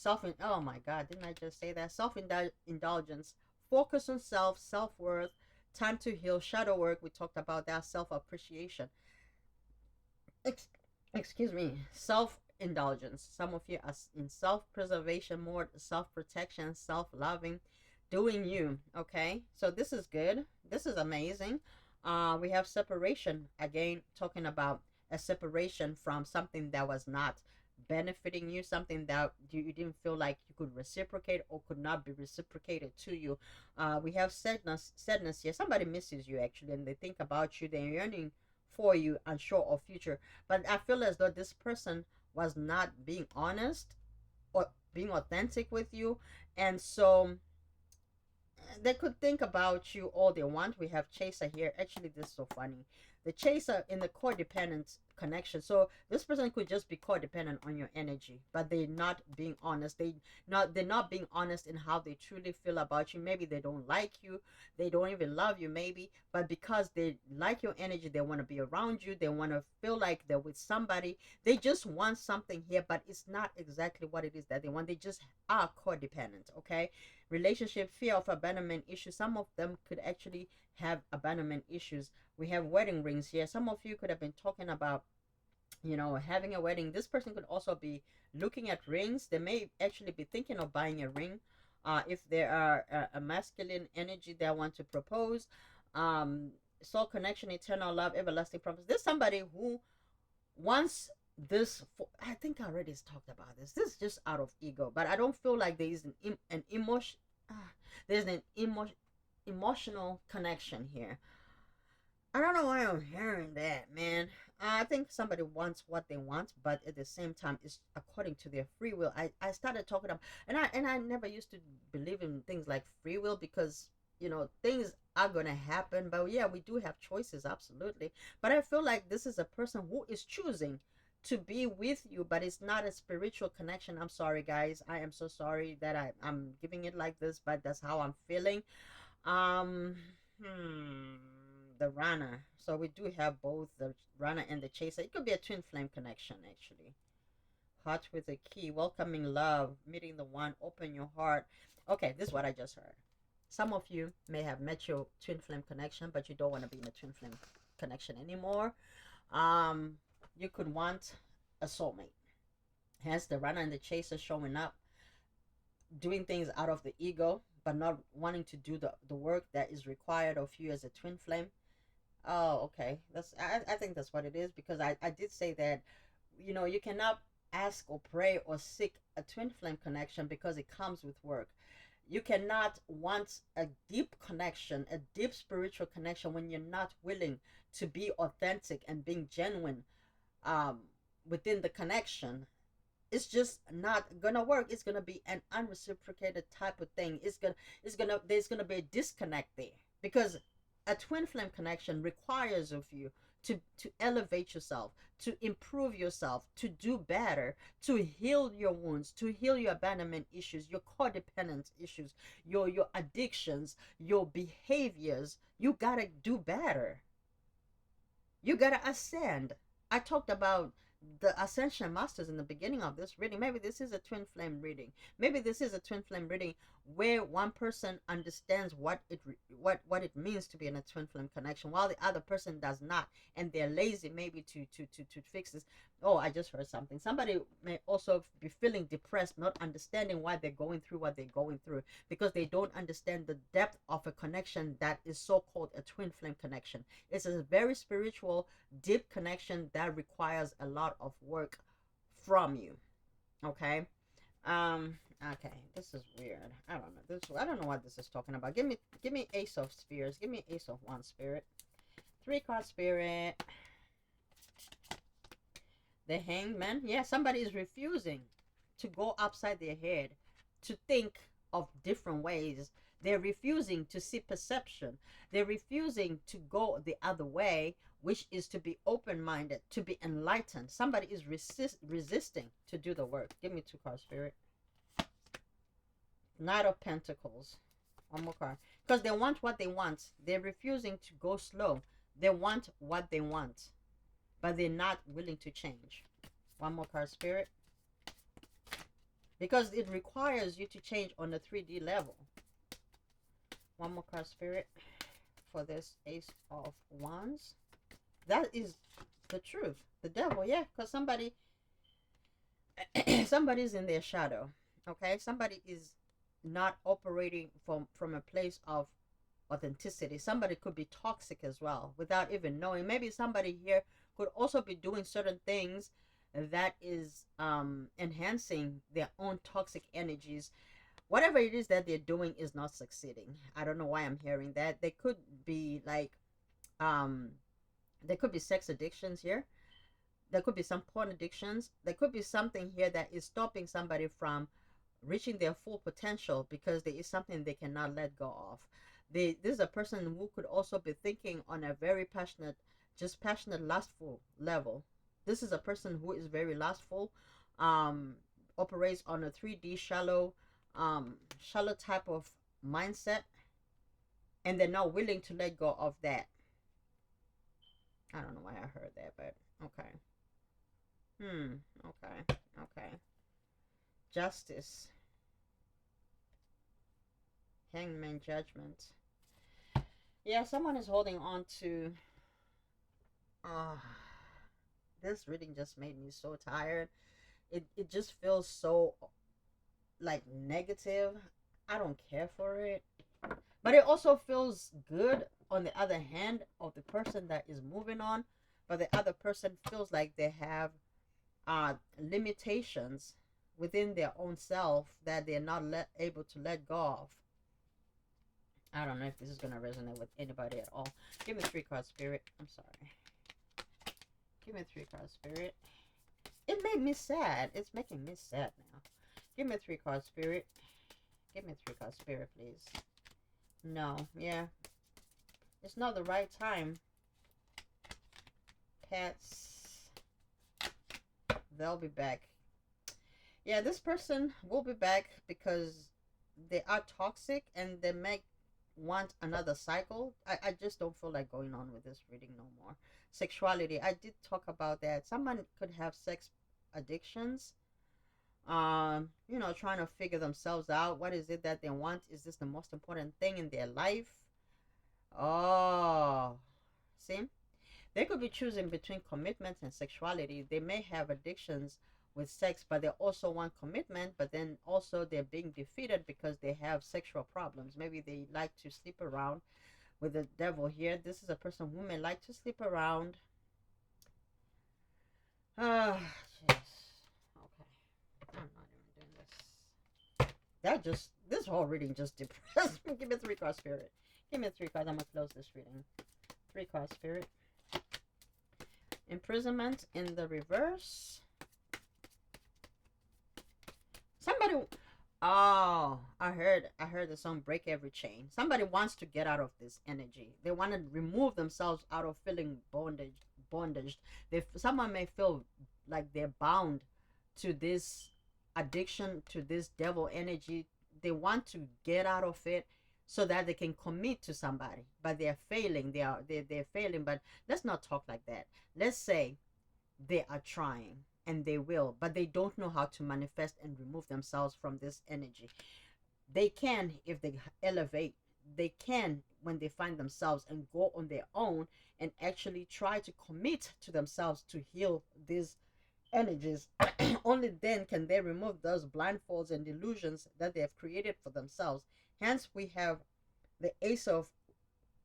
Oh my God, didn't I just say that? Self-indulgence. Focus on self-worth, time to heal, shadow work. We talked about that. Self-appreciation. Excuse me. Self-indulgence. Some of you are in self-preservation mode, self-protection, self-loving, doing you. Okay, so this is good. This is amazing. We have separation again, talking about a separation from something that was not benefiting you, something that you didn't feel like you could reciprocate or could not be reciprocated to you. We have sadness here. Somebody misses you actually, and they think about you. They're yearning for you, unsure of future. But I feel as though this person was not being honest or being authentic with you, and so they could think about you all they want. We have chaser here. Actually, this is so funny. The chaser in the codependent connection. So this person could just be codependent on your energy, but they're not being honest. They're not being honest in how they truly feel about you. Maybe they don't like you, they don't even love you, maybe, but because they like your energy, they want to be around you, they want to feel like they're with somebody. They just want something here, but it's not exactly what it is that they want. They just are codependent. Okay, relationship, fear of abandonment issues. Some of them could actually have abandonment issues. We have wedding rings here. Some of you could have been talking about, you know, having a wedding. This person could also be looking at rings. They may actually be thinking of buying a ring. If there are a masculine energy that want to propose, um, soul connection, eternal love, everlasting promise. There's somebody who wants this. I think I already talked about this. This is just out of ego, but I don't feel like there is an emotion. There's an emotional connection here. I don't know why I'm hearing that, man. I think somebody wants what they want, but at the same time, it's according to their free will. I started talking about, and I never used to believe in things like free will, because you know things are gonna happen. But yeah, we do have choices, absolutely. But I feel like this is a person who is choosing to be with you, but it's not a spiritual connection. I'm sorry, guys. I am so sorry that I'm giving it like this, but that's how I'm feeling. Um, hmm, the runner. So we do have both the runner and the chaser. It could be a twin flame connection, actually. Heart with a key, welcoming love, meeting the one, open your heart. Okay, this is what I just heard. Some of you may have met your twin flame connection, but you don't want to be in a twin flame connection anymore. Um, you could want a soulmate. Hence, the runner and the chaser showing up, doing things out of the ego, but not wanting to do the work that is required of you as a twin flame. Oh, okay. I think that's what it is, because I did say that, you know, you cannot ask or pray or seek a twin flame connection because it comes with work. You cannot want a deep connection, a deep spiritual connection, when you're not willing to be authentic and being genuine um, within the connection. It's just not gonna work. It's gonna be an unreciprocated type of thing. There's gonna be a disconnect there, because a twin flame connection requires of you to elevate yourself, to improve yourself, to do better, to heal your wounds, to heal your abandonment issues, your codependent issues, your addictions, your behaviors. You gotta do better. You gotta ascend. I talked about the ascension masters in the beginning of this reading. Maybe this is a twin flame reading. Maybe this is a twin flame reading where one person understands what it means to be in a twin flame connection, while the other person does not, and they're lazy maybe to fix this. Oh, I just heard something. Somebody may also be feeling depressed, not understanding why they're going through what they're going through, because they don't understand the depth of a connection that is so called a twin flame connection. It's a very spiritual, deep connection that requires a lot of work from you. Okay. Okay, this is weird. I don't know what this is talking about. Give me Ace of Spears. Give me Ace of Wands, Spirit. 3 card Spirit. The Hanged Man. Yeah, somebody is refusing to go upside their head, to think of different ways. They're refusing to see perception. They're refusing to go the other way, which is to be open-minded, to be enlightened. Somebody is resisting to do the work. Give me 2 card Spirit. Knight of Pentacles. One more card. Because they want what they want. They're refusing to go slow. They want what they want, but they're not willing to change. 1 more card Spirit. Because it requires you to change on the 3D level. 1 more card Spirit for this Ace of Wands. That is the truth. The devil, yeah, because somebody's in their shadow. Okay, somebody is not operating from a place of authenticity. Somebody could be toxic as well without even knowing. Maybe somebody here could also be doing certain things that is enhancing their own toxic energies. Whatever it is that they're doing is not succeeding. I don't know why I'm hearing that. They could be like there could be sex addictions here. There could be some porn addictions. There could be something here that is stopping somebody from reaching their full potential, because there is something they cannot let go of. This is a person who could also be thinking on a very passionate, lustful level. This is a person who is very lustful, um, operates on a 3D shallow type of mindset, and they're not willing to let go of that. I don't know why I heard that, but okay. Okay. Okay. Justice. Hangman judgment. Yeah, someone is holding on to. Uh, this reading just made me so tired. It just feels so like negative. I don't care for it. But it also feels good on the other hand of the person that is moving on. But the other person feels like they have limitations within their own self that they're not able to let go of. I don't know if this is going to resonate with anybody at all. Give me 3 cards, Spirit. I'm sorry. Give me 3 cards, Spirit. It made me sad. It's making me sad now. Give me 3 cards, Spirit. Give me 3 cards, Spirit, please. No, yeah. It's not the right time. Pets. They'll be back. Yeah, this person will be back because they are toxic and they may want another cycle. I just don't feel like going on with this reading no more. Sexuality. I did talk about that. Someone could have sex addictions. Trying to figure themselves out. What is it that they want? Is this the most important thing in their life? Oh, see? They could be choosing between commitment and sexuality. They may have addictions with sex, but they also want commitment, but then also they're being defeated because they have sexual problems. Maybe they like to sleep around with the devil here. This is a person who may like to sleep around. Ah, jeez. Okay. I'm not even doing this. This whole reading just depressed me. Give me 3 cards, Spirit. Give me 3 cards. I'm going to close this reading. 3 cards, Spirit. Imprisonment in the reverse. Somebody. Oh, I heard the song "Break Every Chain." Somebody wants to get out of this energy. They want to remove themselves out of feeling bondage. Someone may feel like they're bound to this addiction, to this devil energy. They want to get out of it so that they can commit to somebody, but they're failing. They're failing. But let's not talk like that. Let's say they are trying and they will, but they don't know how to manifest and remove themselves from this energy. They can if they elevate. They can when they find themselves and go on their own and actually try to commit to themselves to heal these energies. Only then can they remove those blindfolds and delusions that they have created for themselves. Hence we have the Ace of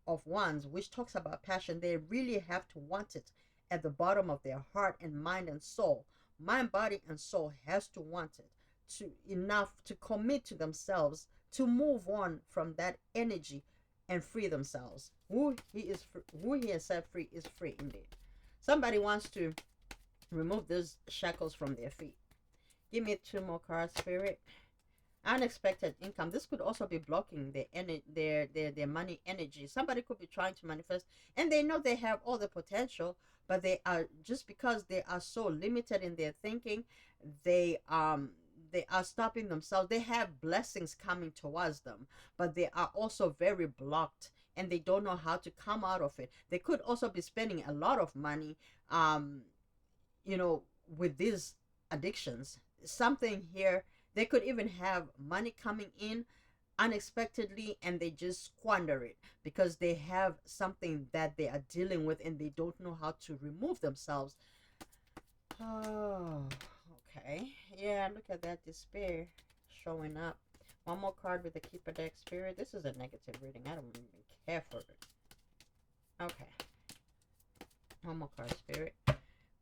Wands, which talks about passion. They really have to want it at the bottom of their heart and mind and soul. Mind, body, and soul has to want it to enough to commit to themselves to move on from that energy and free themselves. Who he has set free is free indeed. Somebody wants to remove those shackles from their feet. Give me 2 more cards, Spirit. Unexpected income. This could also be blocking their money energy. Somebody could be trying to manifest and they know they have all the potential, but they are, just because they are so limited in their thinking, they are stopping themselves. They have blessings coming towards them, but they are also very blocked and they don't know how to come out of it. They could also be spending a lot of money with these addictions. Something here, they could even have money coming in unexpectedly and they just squander it because they have something that they are dealing with and they don't know how to remove themselves. Oh, okay. Yeah, look at that despair showing up. 1 more card with the Keeper deck, Spirit. This is a negative reading. I don't even care for it. Okay. 1 more card, Spirit.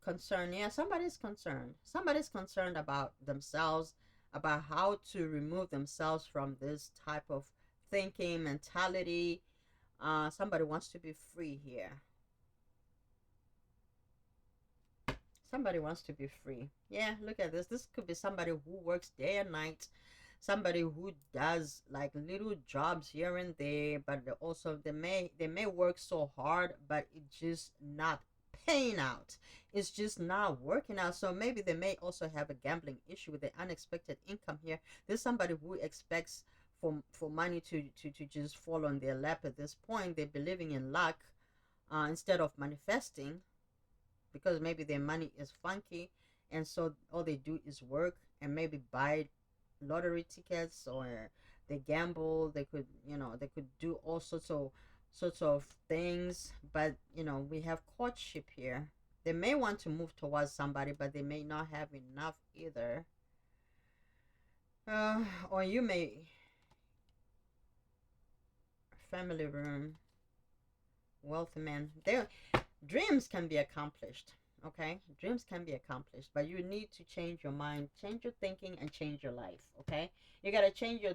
Concern. Yeah, somebody's concerned. Somebody's concerned about themselves, about how to remove themselves from this type of thinking mentality. Somebody wants to be free here. Somebody wants to be free. Yeah, look at this. This could be somebody who works day and night. Somebody who does like little jobs here and there, but also they may work so hard, but it's just not paying out. It's just not working out. So maybe they may also have a gambling issue with the unexpected income here. There's somebody who expects for money to just fall on their lap at this point. They're believing in luck instead of manifesting, because maybe their money is funky, and so all they do is work and maybe buy lottery tickets, or they gamble. They could, they could do all sorts of things. But we have courtship here. They may want to move towards somebody, but they may not have enough either. Or you may, family room, wealthy man. Their dreams can be accomplished. Okay, dreams can be accomplished, but you need to change your mind, change your thinking, and change your life. Okay, you gotta change your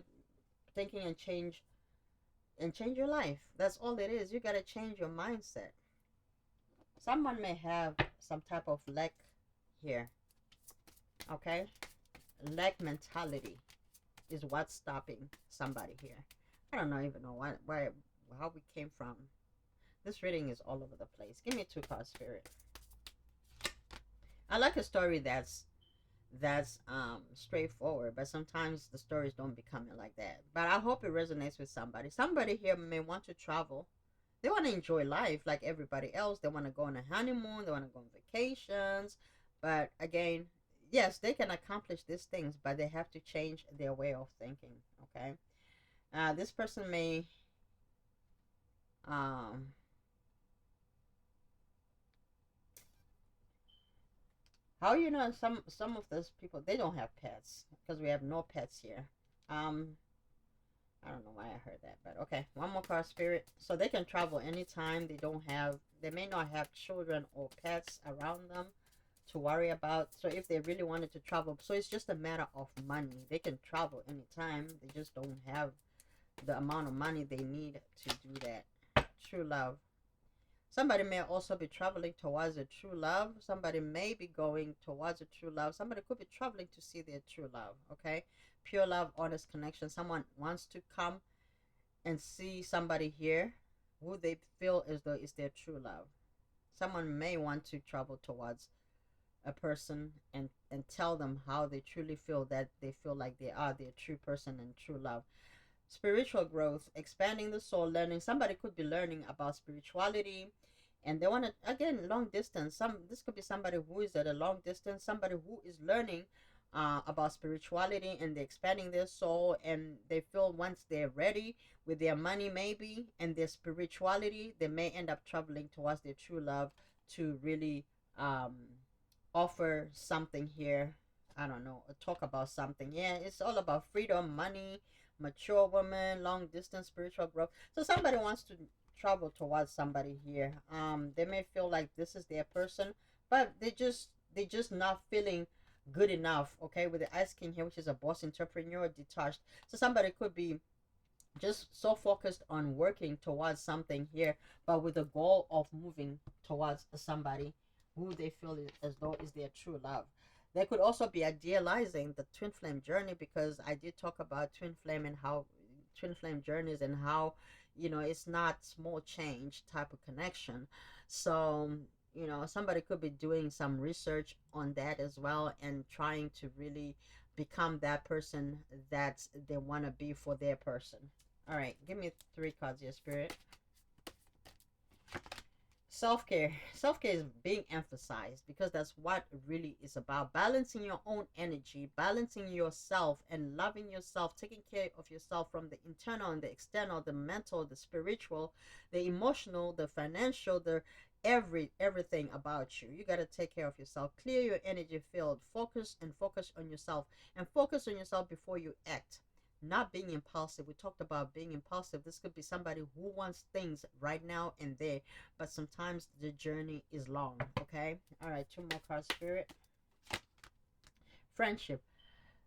thinking and change your life. That's all it is. You gotta change your mindset. Someone may have some type of lack here. Okay, lack mentality is what's stopping somebody here. I don't know even know how we came from. This reading is all over the place. Give me 2 cards, Spirit. I like a story that's straightforward, but sometimes the stories don't become like that. But I hope it resonates with somebody. Somebody here may want to travel. They want to enjoy life like everybody else. They want to go on a honeymoon. They want to go on vacations. But again, yes, they can accomplish these things, but they have to change their way of thinking. Okay. This person may how some of those people, they don't have pets, because we have no pets here. I don't know why I heard that, but okay. One more card, Spirit. So they can travel anytime. They may not have children or pets around them to worry about. So if they really wanted to travel, so it's just a matter of money. They can travel anytime. They just don't have the amount of money they need to do that. True love. Somebody may also be traveling towards a true love. Somebody may be going towards a true love. Somebody could be traveling to see their true love. Okay, pure love, honest connection. Someone wants to come and see somebody here who they feel as though is their true love. Someone may want to travel towards a person and tell them how they truly feel, that they feel like they are their true person and true love. Spiritual growth, expanding the soul, learning. Somebody could be learning about spirituality, and they want to, again, long distance. This could be somebody who is at a long distance, somebody who is learning about spirituality, and they're expanding their soul, and they feel once they're ready with their money maybe and their spirituality, they may end up traveling towards their true love to really offer something here. I don't know, talk about something. Yeah, it's all about freedom, money, mature woman, long distance, spiritual growth. So somebody wants to travel towards somebody here. They may feel like this is their person, but they just not feeling good enough. Okay, with the Ice King here, which is a boss, entrepreneur, detached. So somebody could be just so focused on working towards something here, but with the goal of moving towards somebody who they feel as though is their true love. They could also be idealizing the twin flame journey, because I did talk about twin flame and how twin flame journeys, and how it's not small change type of connection. So somebody could be doing some research on that as well, and trying to really become that person that they want to be for their person. All right, give me 3 cards here, Spirit. Self-care. Self-care is being emphasized, because that's what it really is about. Balancing your own energy, balancing yourself, and loving yourself, taking care of yourself from the internal and the external, the mental, the spiritual, the emotional, the financial, the everything about you. You got to take care of yourself. Clear your energy field. Focus on yourself, and focus on yourself before you act. Not being impulsive. We talked about being impulsive. This could be somebody who wants things right now and there, but sometimes the journey is long. Okay. All right, 2 more cards, Spirit. Friendship.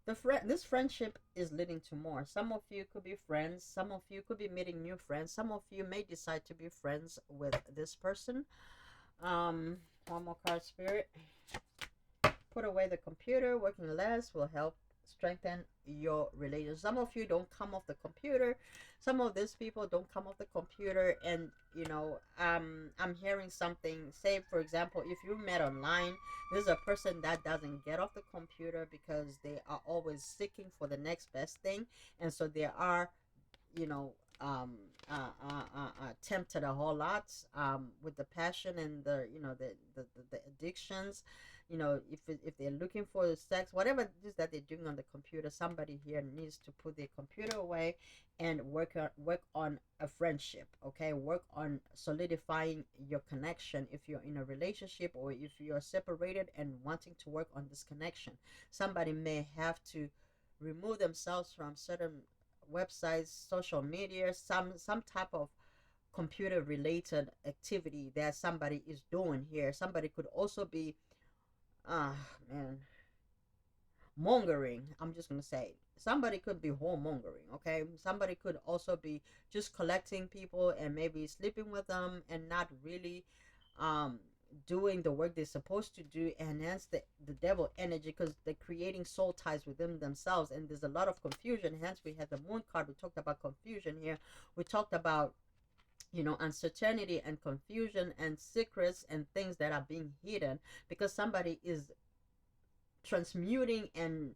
This friendship is leading to more. Some of you could be friends. Some of you could be meeting new friends. Some of you may decide to be friends with this person. One more card, Spirit. Put away the computer. Working less will help strengthen your relationship. Some of you don't come off the computer. Some of these people don't come off the computer, and I'm hearing something. Say, for example, if you met online, there's a person that doesn't get off the computer because they are always seeking for the next best thing, and so they are, you know, um, tempted a whole lot with the passion and the addictions. If they're looking for sex, whatever it is that they're doing on the computer, somebody here needs to put their computer away and work on a friendship. Okay, work on solidifying your connection if you're in a relationship, or if you're separated and wanting to work on this connection. Somebody may have to remove themselves from certain websites, social media, some type of computer related activity that somebody is doing here. Somebody could also be man, mongering. I'm just gonna say somebody could be whoremongering. Okay, somebody could also be just collecting people and maybe sleeping with them and not really um doing the work they're supposed to do, and hence the devil energy, because they're creating soul ties within themselves, and there's a lot of confusion. Hence we had the moon card. We talked about confusion here. We talked about uncertainty and confusion and secrets and things that are being hidden because somebody is transmuting and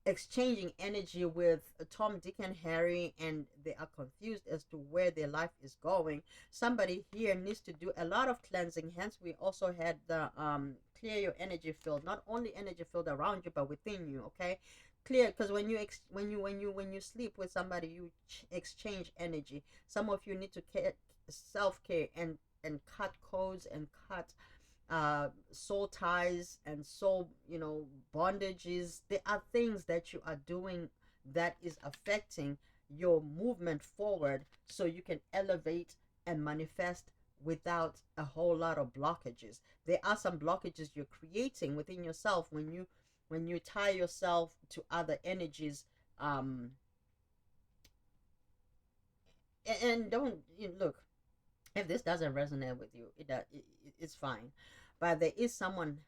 exchanging energy with Tom, Dick, and Harry, and they are confused as to where their life is going. Somebody here needs to do a lot of cleansing. Hence, we also had the clear your energy field, not only energy field around you, but within you. Okay, clear, because when you sleep with somebody, you exchange energy. Some of you need to self care and cut codes and cut soul ties and soul bondages. There are things that you are doing that is affecting your movement forward, so you can elevate and manifest without a whole lot of blockages. There are some blockages you're creating within yourself when you tie yourself to other energies. Um and don't look, if this doesn't resonate with you, it's fine. But there is someone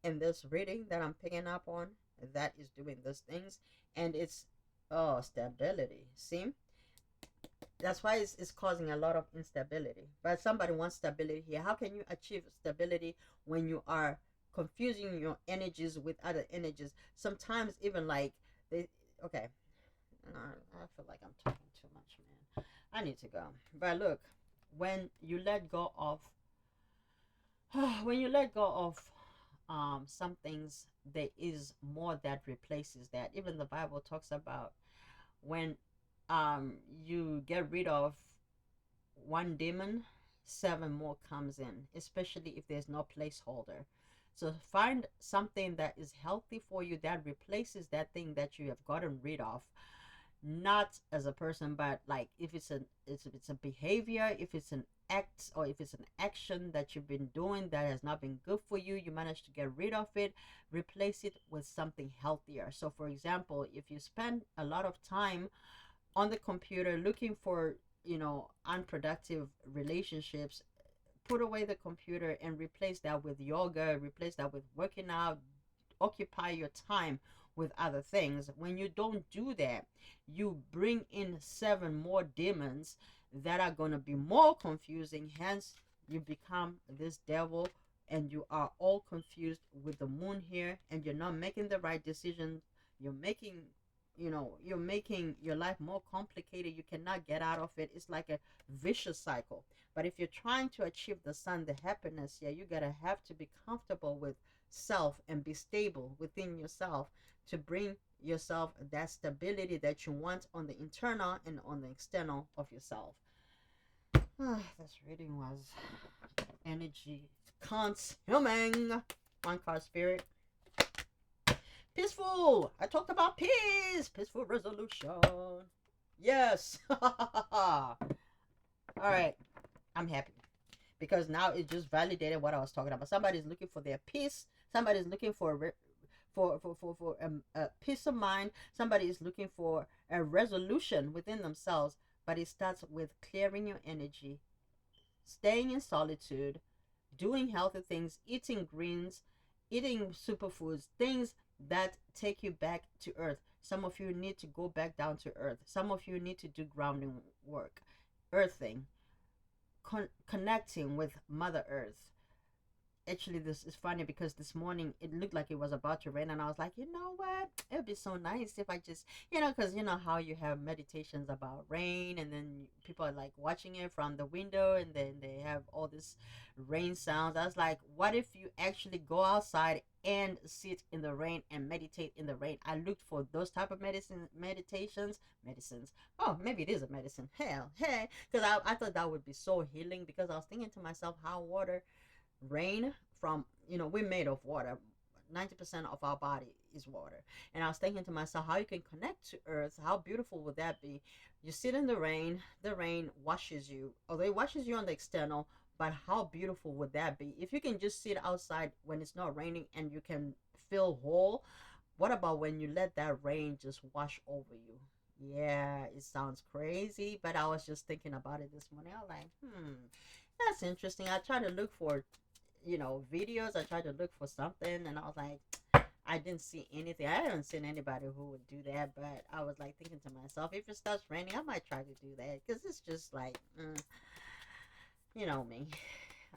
in this reading that I'm picking up on that is doing those things, and it's stability. See, that's why it's causing a lot of instability. But somebody wants stability here. How can you achieve stability when you are confusing your energies with other energies? Sometimes even like they okay. I feel like I'm talking too much, man. I need to go. But look, when you let go of when you let go of some things, there is more that replaces that. Even the Bible talks about when you get rid of one demon, seven more comes in, especially if there's no placeholder. So find something that is healthy for you that replaces that thing that you have gotten rid of, not as a person, but like if it's a behavior, if it's an act, or if it's an action that you've been doing that has not been good for you, you manage to get rid of it, replace it with something healthier. So for example, if you spend a lot of time on the computer looking for unproductive relationships, put away the computer and replace that with yoga, replace that with working out, occupy your time with other things. When you don't do that, you bring in seven more demons that are going to be more confusing. Hence, you become this devil, and you are all confused with the moon here, and you're not making the right decision. You're making your life more complicated. You cannot get out of it. It's like a vicious cycle. But if you're trying to achieve the sun, the happiness, yeah, you gotta have to be comfortable with self and be stable within yourself to bring yourself that stability that you want on the internal and on the external of yourself. This reading was energy consuming. One card, spirit. Peaceful. I talked about peace. Peaceful resolution. Yes. All right. I'm happy because now it just validated what I was talking about. Somebody's looking for their peace. Somebody's looking for a peace of mind. Somebody is looking for a resolution within themselves. But it starts with clearing your energy, staying in solitude, doing healthy things, eating greens, eating superfoods, things that take you back to earth. Some of you need to go back down to earth. Some of you need to do grounding work, earthing, connecting with Mother Earth. Actually, this is funny because this morning it looked like it was about to rain, and I was like, you know what, it would be so nice if I just, because you know how you have meditations about rain, and then people are like watching it from the window, and then they have all this rain sounds. I was like, what if you actually go outside and sit in the rain and meditate in the rain? I looked for those type of medicines. Oh, maybe it is a medicine. Hell, hey, because I thought that would be so healing, because I was thinking to myself how water, rain, from, we're made of water. 90% of our body is water. And I was thinking to myself, how you can connect to earth, how beautiful would that be? You sit in the rain washes you, although it washes you on the external, but how beautiful would that be if you can just sit outside when it's not raining and you can feel whole? What about when you let that rain just wash over you? Yeah, it sounds crazy, but I was just thinking about it this morning. I was like, that's interesting. I tried to look for, videos. I tried to look for something, and I was like, I didn't see anything. I haven't seen anybody who would do that, but I was like thinking to myself, if it starts raining, I might try to do that, because it's just like, you know me.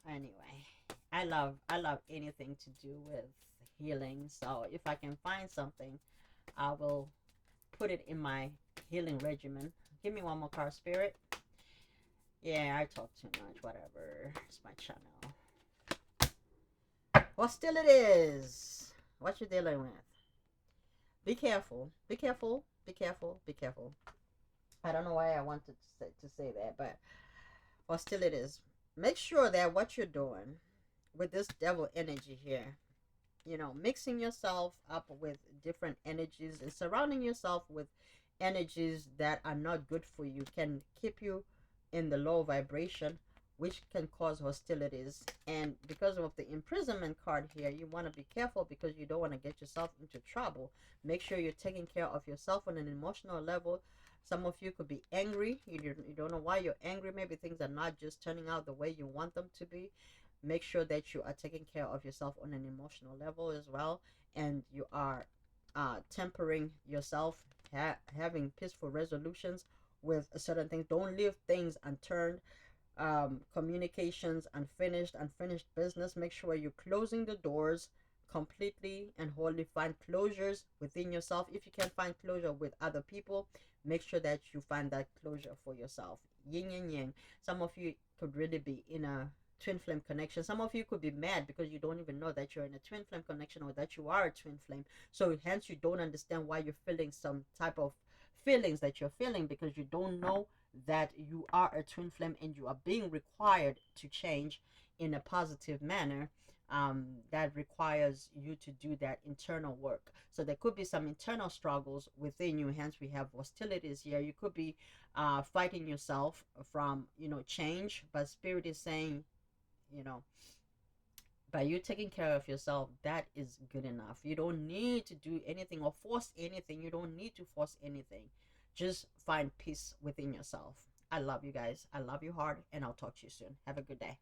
Anyway, I love anything to do with healing. So if I can find something, I will put it in my healing regimen. Give me one more card, Spirit. Yeah, I talk too much. Whatever. It's my channel. Well, still it is. What you dealing with? Be careful. Be careful. Be careful. Be careful. I don't know why I wanted to say that, but well, still it is. Make sure that what you're doing with this devil energy here, mixing yourself up with different energies and surrounding yourself with energies that are not good for you can keep you in the low vibration, which can cause hostilities. And because of the imprisonment card here, you want to be careful because you don't want to get yourself into trouble. Make sure you're taking care of yourself on an emotional level. Some of you could be angry. You don't know why you're angry. Maybe things are not just turning out the way you want them to be. Make sure that you are taking care of yourself on an emotional level as well, and you are tempering yourself, having peaceful resolutions with certain things. Don't leave things unturned. Communications unfinished business. Make sure you're closing the doors completely and wholly. Find closures within yourself. If you can't find closure with other people, make sure that you find that closure for yourself. Yin and yang. Some of you could really be in a twin flame connection. Some of you could be mad because you don't even know that you're in a twin flame connection, or that you are a twin flame. So hence you don't understand why you're feeling some type of feelings that you're feeling, because you don't know that you are a twin flame and you are being required to change in a positive manner. That requires you to do that internal work. So there could be some internal struggles within you. Hence, we have hostilities here. You could be fighting yourself from, change, but Spirit is saying, you know, by you taking care of yourself, that is good enough. You don't need to do anything or force anything. You don't need to force anything. Just find peace within yourself. I love you guys. I love you hard, and I'll talk to you soon. Have a good day.